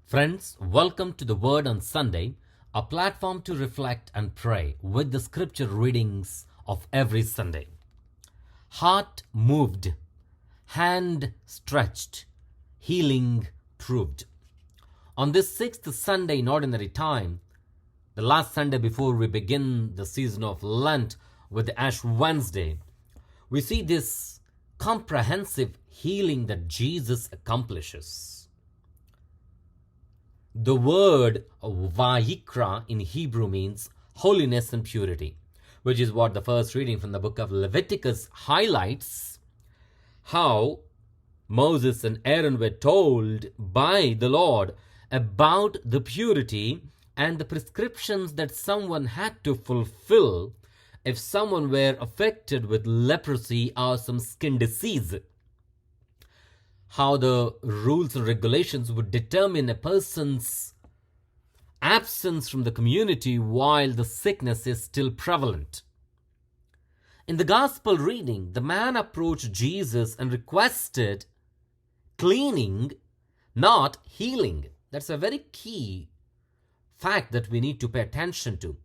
Friends, welcome to the Word on Sunday, a platform to reflect and pray with the scripture readings of every Sunday. Heart moved, hand stretched, healing proved. On this sixth Sunday in Ordinary Time, the last Sunday before we begin the season of Lent with the Ash Wednesday, we see this comprehensive healing that Jesus accomplishes. The word Vayikra in Hebrew means holiness and purity, which is what the first reading from the book of Leviticus highlights. How Moses and Aaron were told by the Lord about the purity and the prescriptions that someone had to fulfill if someone were affected with leprosy or some skin disease. How the rules and regulations would determine a person's absence from the community while the sickness is still prevalent. In the gospel reading, the man approached Jesus and requested cleaning, not healing. That's a very key fact that we need to pay attention to.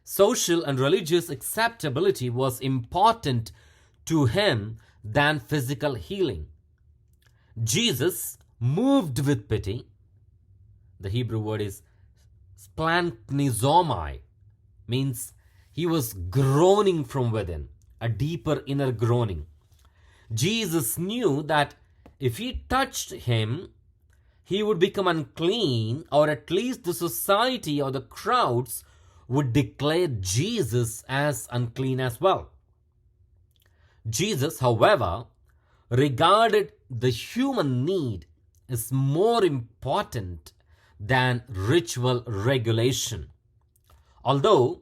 Social and religious acceptability was important to him than physical healing. Jesus, moved with pity, the Hebrew word is splanchnizomai, means he was groaning from within, a deeper inner groaning. Jesus knew that if he touched him, he would become unclean, or at least the society or the crowds would declare Jesus as unclean as well. Jesus, however, regarded the human need as more important than ritual regulation. Although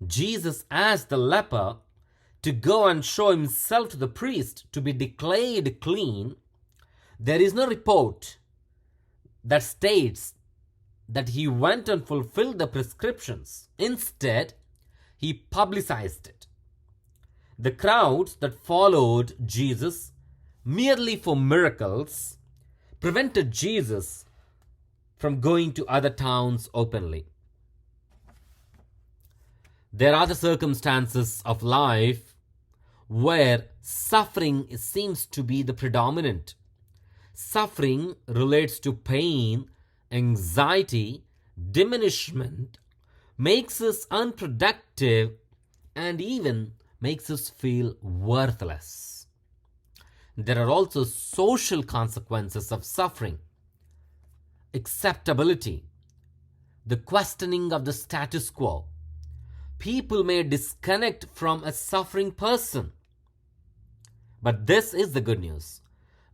Jesus asked the leper to go and show himself to the priest to be declared clean, there is no report that states that he went and fulfilled the prescriptions. Instead, he publicized it. The crowds that followed Jesus merely for miracles prevented Jesus from going to other towns openly. There are the circumstances of life where suffering seems to be the predominant. Suffering relates to pain, anxiety, diminishment, makes us unproductive, and even makes us feel worthless. There are also social consequences of suffering. Acceptability, the questioning of the status quo. People may disconnect from a suffering person. But this is the good news.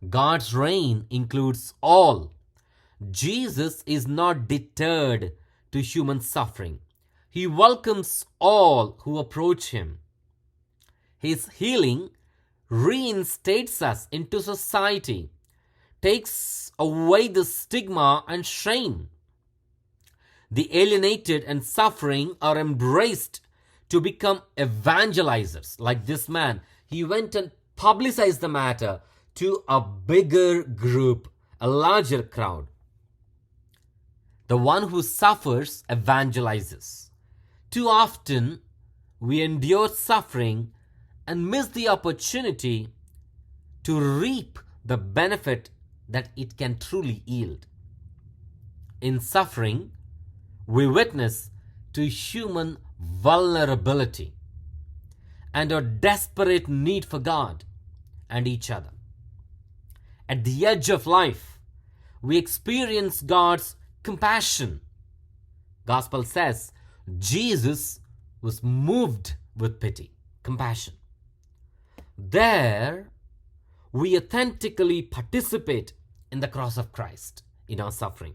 God's reign includes all. Jesus is not deterred to human suffering. He welcomes all who approach him. His healing reinstates us into society, takes away the stigma and shame. The alienated and suffering are embraced to become evangelizers. Like this man, he went and publicized the matter to a bigger group, a larger crowd. The one who suffers evangelizes. Too often, we endure suffering and miss the opportunity to reap the benefit that it can truly yield. In suffering, we witness to human vulnerability and our desperate need for God and each other. At the edge of life, we experience God's compassion. Gospel says Jesus was moved with pity, compassion. There, we authentically participate in the cross of Christ in our suffering.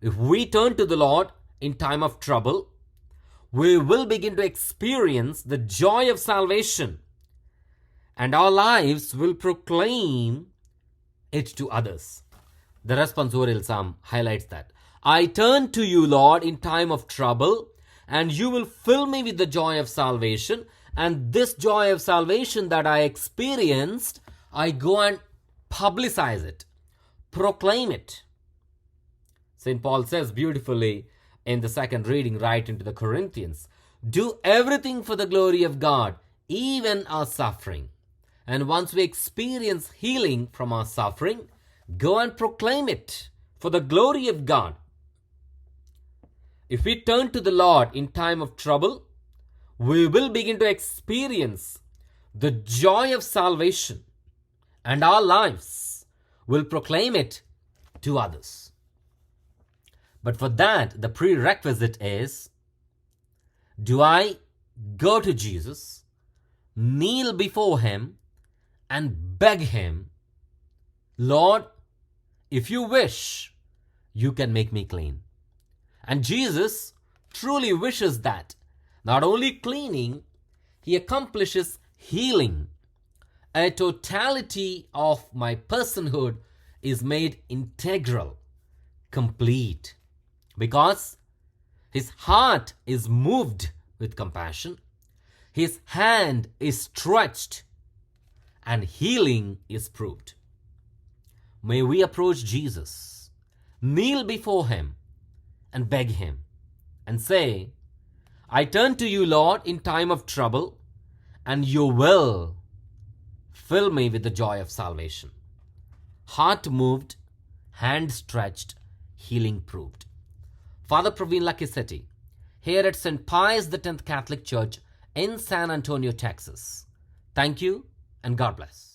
If we turn to the Lord in time of trouble, we will begin to experience the joy of salvation, and our lives will proclaim it to others. The responsorial psalm highlights that. I turn to you, Lord, in time of trouble, and you will fill me with the joy of salvation. And this joy of salvation that I experienced, I go and publicize it, proclaim it. St. Paul says beautifully in the second reading right into the Corinthians, do everything for the glory of God, even our suffering. And once we experience healing from our suffering, go and proclaim it for the glory of God. If we turn to the Lord in time of trouble, we will begin to experience the joy of salvation, and our lives will proclaim it to others. But for that, the prerequisite is, do I go to Jesus, kneel before Him, and beg Him, Lord, if you wish, you can make me clean. And Jesus truly wishes that. Not only cleaning, He accomplishes healing. A totality of my personhood is made integral, complete, because His heart is moved with compassion, His hand is stretched, and healing is proved. May we approach Jesus, kneel before Him, and beg Him, and say, I turn to you, Lord, in time of trouble, and you will fill me with the joy of salvation. Heart moved, hand stretched, healing proved. Father Praveen Lakkisetti, here at St. Pius X Catholic Church in San Antonio, Texas. Thank you, and God bless.